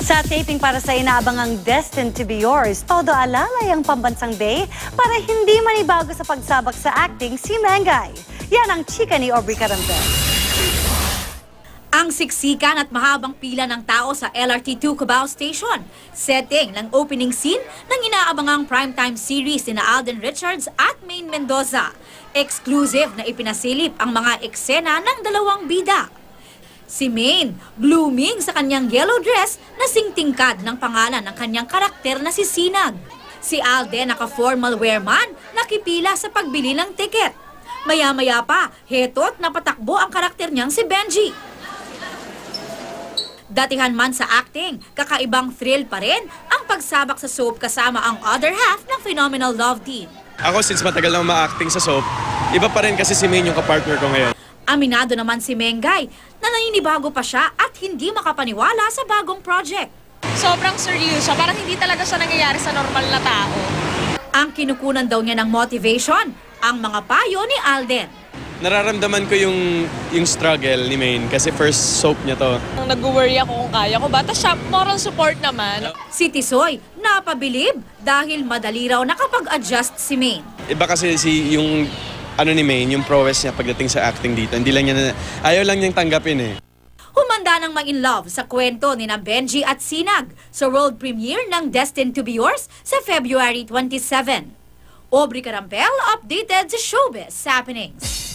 Sa taping para sa inaabangang Destined to be Yours, todo alalay ang pambansang day para hindi manibago sa pagsabak sa acting si Mengay. Yan ang chika ni Aubrey Carambel. Ang siksikan at mahabang pila ng tao sa LRT2 Cubao Station, setting ng opening scene ng inaabangang primetime series ni Alden Richards at Maine Mendoza. Exclusive na ipinasilip ang mga eksena ng dalawang bida. Si Maine, blooming sa kanyang yellow dress na singtingkad ng pangalan ng kanyang karakter na si Sinag. Si Alden, naka-formal wear man, nakipila sa pagbili ng tiket. Maya-maya pa, heto't napatakbo ang karakter niyang si Benji. Datihan man sa acting, kakaibang thrill pa rin ang pagsabak sa soap kasama ang other half ng Phenomenal Love Team. Ako since matagal na ma-acting sa soap, iba pa rin kasi si Maine yung kapartner ko ngayon. Aminado naman si Mengay na naninibago pa siya at hindi makapaniwala sa bagong project. Sobrang seryoso, parang hindi talaga siya nangyayari sa normal na tao. Ang kinukunan daw niya ng motivation, ang mga payo ni Alden. Nararamdaman ko yung struggle ni Maine kasi first soap niya to. Nag-worry ako kung kaya ko ba, tapos siya, moral support naman. Si Tisoy, napabilib dahil madali raw nakapag-adjust si Maine. Iba kasi yung ni Maine, yung prowess niya pagdating sa acting dito. Hindi lang niya ayaw lang niyang tanggapin eh. Humanda ng ma-in love sa kwento ni na Benji at Sinag sa world premiere ng Destined to be Yours sa February 27. Aubrey Carambel, updated sa Showbiz Happenings.